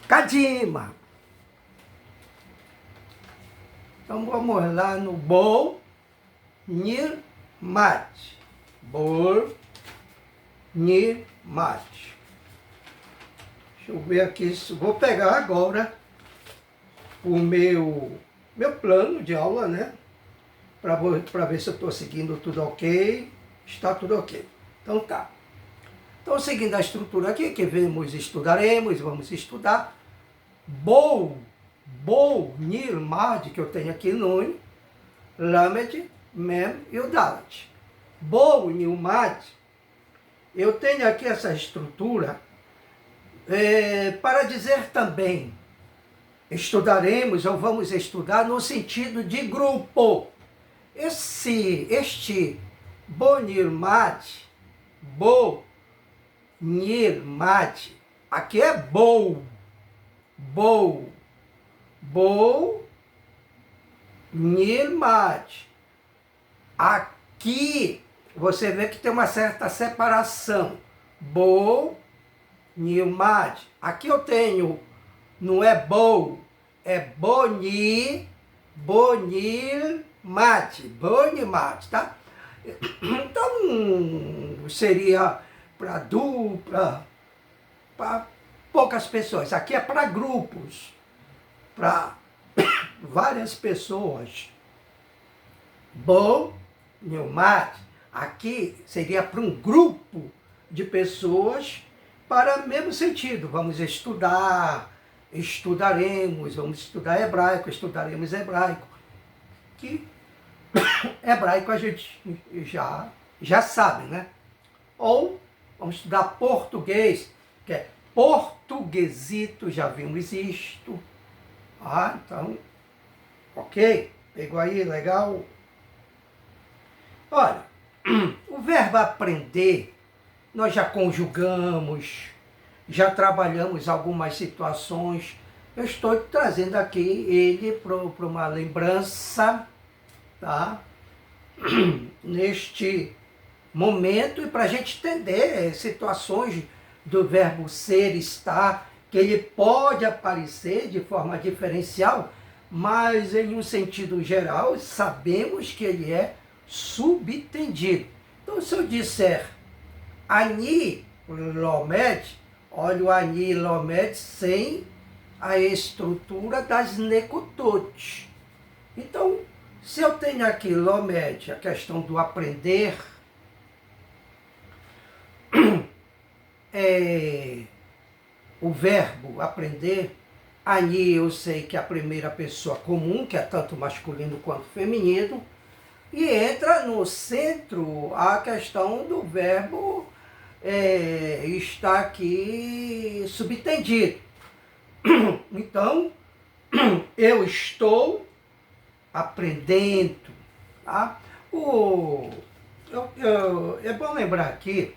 Kadima. Então vamos lá no bol, nir, mate. Bol, nir, mate. Deixa eu ver aqui, vou pegar agora o meu plano de aula, né? Para ver se eu estou seguindo tudo ok. Está tudo ok. Então tá. Então, seguindo a estrutura aqui, que estudaremos, vamos estudar bol, nir, mad, que eu tenho aqui nun, lamed, mem e o dalet. Bol, nir, mad, eu tenho aqui essa estrutura para dizer também estudaremos ou vamos estudar no sentido de grupo. Este bonir mate, bo, nir mate, aqui é bol, nir mate. Aqui você vê que tem uma certa separação, bol, nir mate. Aqui eu tenho, não é bol, é bonir mate, tá? Então, seria para dupla, para poucas pessoas. Aqui é para grupos, para várias pessoas. Mate. Aqui seria para um grupo de pessoas para o mesmo sentido. Vamos estudar, estudaremos, vamos estudar hebraico, estudaremos hebraico. Que hebraico a gente já sabe, né? Ou vamos estudar português, que é portuguesito, já vimos isto. Então, ok? Pegou aí, legal? Olha, o verbo aprender, nós já conjugamos, já trabalhamos algumas situações. Eu estou trazendo aqui ele para uma lembrança, tá? Neste momento, e para a gente entender situações do verbo ser, estar, que ele pode aparecer de forma diferencial, mas em um sentido geral, sabemos que ele é subtendido. Então, se eu disser Ani Lomed, olha o Ani Lomed sem a estrutura das Nekutot. Então, se eu tenho aqui Lomed, a questão do aprender, o verbo aprender, Ani eu sei que é a primeira pessoa comum, que é tanto masculino quanto feminino, e entra no centro a questão do verbo está aqui subtendido. Então, eu estou aprendendo. Tá? É bom lembrar aqui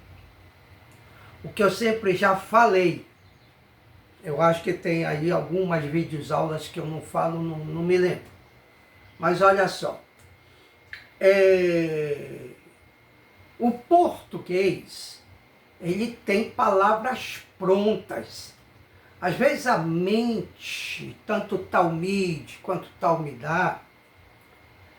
o que eu sempre já falei. Eu acho que tem aí algumas videoaulas que eu não falo, não me lembro. Mas olha só. O português, ele tem palavras prontas. Às vezes a mente, tanto o Talmide quanto o Talmidá,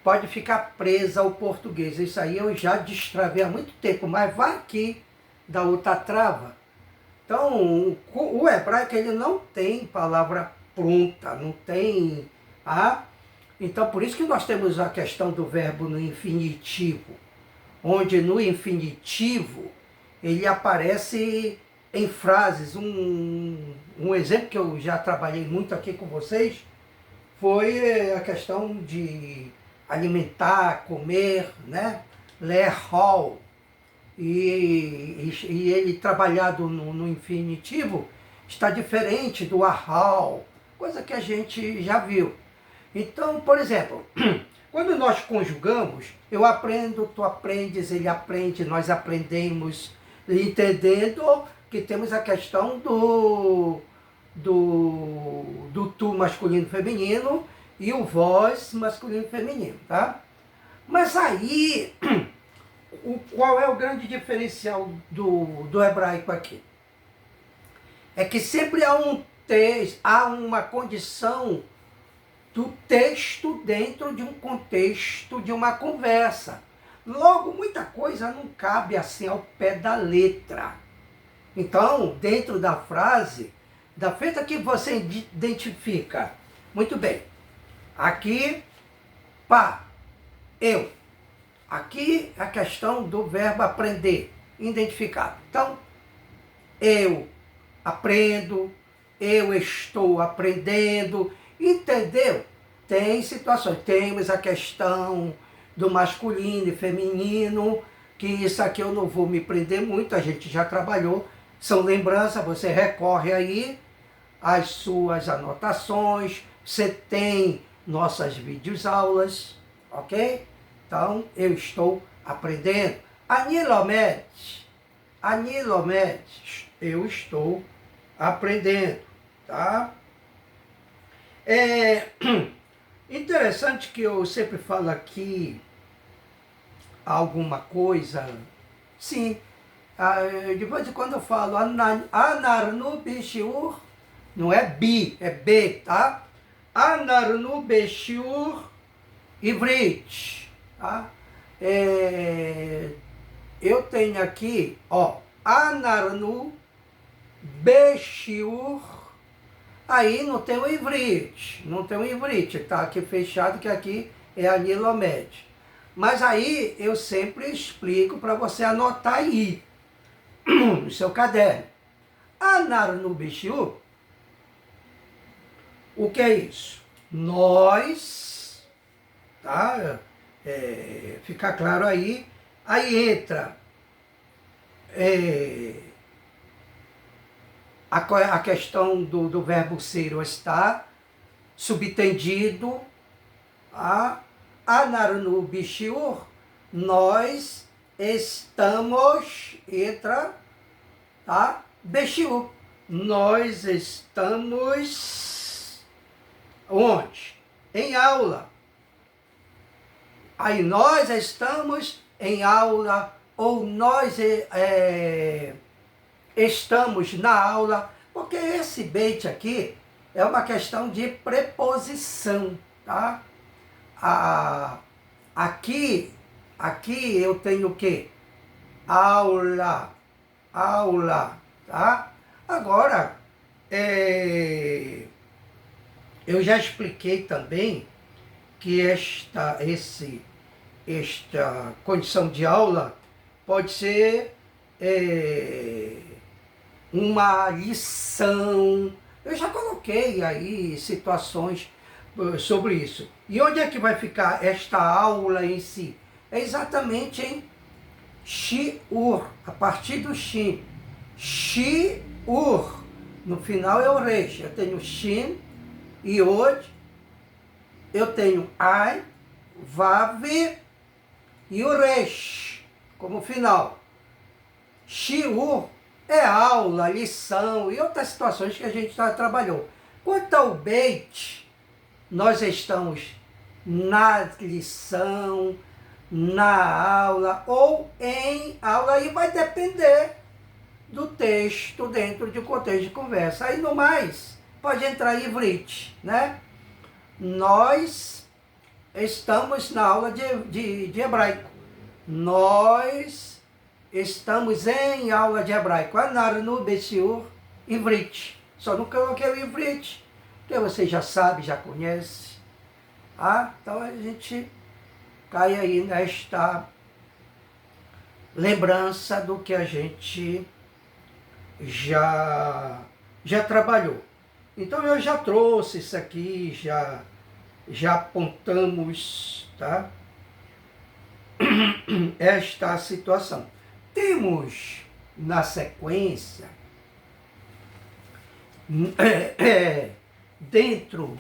pode ficar presa ao português. Isso aí eu já destravei há muito tempo, mas vai aqui da outra trava. Então, o hebraico ele não tem palavra pronta, não tem... Então, por isso que nós temos a questão do verbo no infinitivo, onde no infinitivo ele aparece em frases. Um exemplo que eu já trabalhei muito aqui com vocês foi a questão de alimentar, comer, né? Lehol. E ele trabalhado no infinitivo está diferente do ahal, coisa que a gente já viu. Então, por exemplo, quando nós conjugamos, eu aprendo, tu aprendes, ele aprende, nós aprendemos, entendendo que temos a questão do tu masculino e feminino e o vós masculino e feminino, tá? Mas aí, qual é o grande diferencial do hebraico aqui? É que sempre há um texto, há uma condição do texto dentro de um contexto de uma conversa. Logo, muita coisa não cabe assim ao pé da letra. Então, dentro da frase, da feita que você identifica, muito bem, aqui, pá, eu. Aqui a questão do verbo aprender, identificado. Então, eu aprendo, eu estou aprendendo, entendeu? Tem situações, temos a questão do masculino e feminino, que isso aqui eu não vou me prender muito, a gente já trabalhou, são lembranças, você recorre aí às suas anotações, você tem nossas videoaulas, ok? Então, eu estou aprendendo. Anilomet, eu estou aprendendo, tá? É interessante que eu sempre falo aqui alguma coisa, sim, de vez em quando eu falo Anarnu Bishiur, não é bi, é B, tá? Anarnu Bishiur Ivrit, tá? Eu tenho aqui, ó, Anarnu Bishiur. Aí não tem o Ivrit, tá aqui fechado, que aqui é a Nilomed. Mas aí eu sempre explico para você anotar aí, no seu caderno. Anar no Bichu, o que é isso? Nós, tá? Fica claro aí entra a questão do verbo ser ou estar, subtendido, Anarnu Bishiur, nós estamos, entra, tá? Bishiur, nós estamos onde? Em aula. Aí nós estamos em aula, ou nós estamos na aula, porque esse beit aqui é uma questão de preposição, tá? Aqui eu tenho o quê? Aula, tá? Agora, eu já expliquei também que esta condição de aula pode ser uma lição. Eu já coloquei aí situações sobre isso. E onde é que vai ficar esta aula em si? É exatamente em shiur, a partir do shin. Shiur, no final é o resh. Eu tenho shin, yod, eu tenho ai, vav e o resh como final. Shiur é aula, lição e outras situações que a gente já trabalhou. Quanto ao beit, nós estamos na lição, na aula ou em aula, e vai depender do texto dentro de um contexto de conversa. Aí no mais, pode entrar ivrit, né? Nós estamos na aula de hebraico. Nós estamos em aula de hebraico. Anarnu Bessiur Ivrit. Só não coloquei o Ivrit, que você já sabe, já conhece. Então a gente cai aí nesta lembrança do que a gente já trabalhou. Então eu já trouxe isso aqui, já apontamos, tá? Esta situação. Temos na sequência, dentro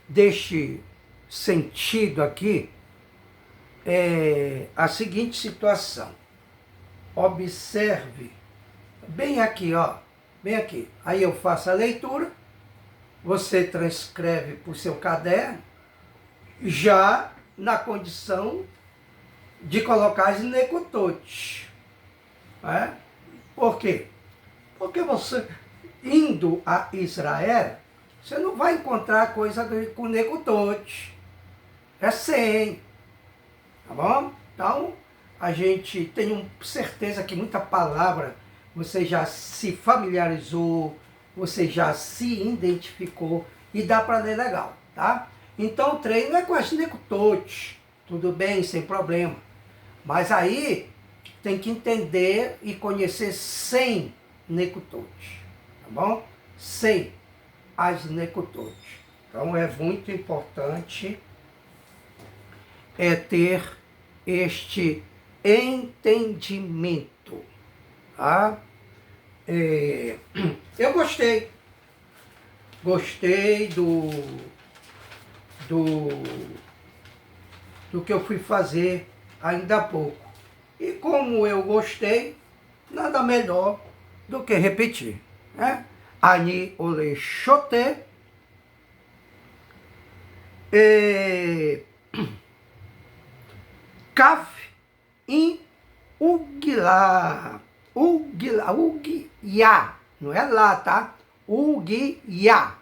deste sentido aqui, a seguinte situação. Observe bem aqui, ó, bem aqui. Aí eu faço a leitura, você transcreve para o seu caderno, já na condição de colocar as necototes. Por quê? Porque você indo a Israel, você não vai encontrar coisa com Negutote. É sem. Tá bom? Então, a gente tem certeza que muita palavra você já se familiarizou, você já se identificou e dá para ler legal, tá? Então, o treino é com as Negutote. Tudo bem, sem problema. Mas aí tem que entender e conhecer sem Negutote, tá bom? Sem as Negutote. Então é muito importante ter este entendimento, tá? Eu gostei do que eu fui fazer ainda há pouco. E como eu gostei, nada melhor do que repetir, né? Ani ole chote, kaf in ugila, ugila, ugiya, não é lá, tá? Ugiya.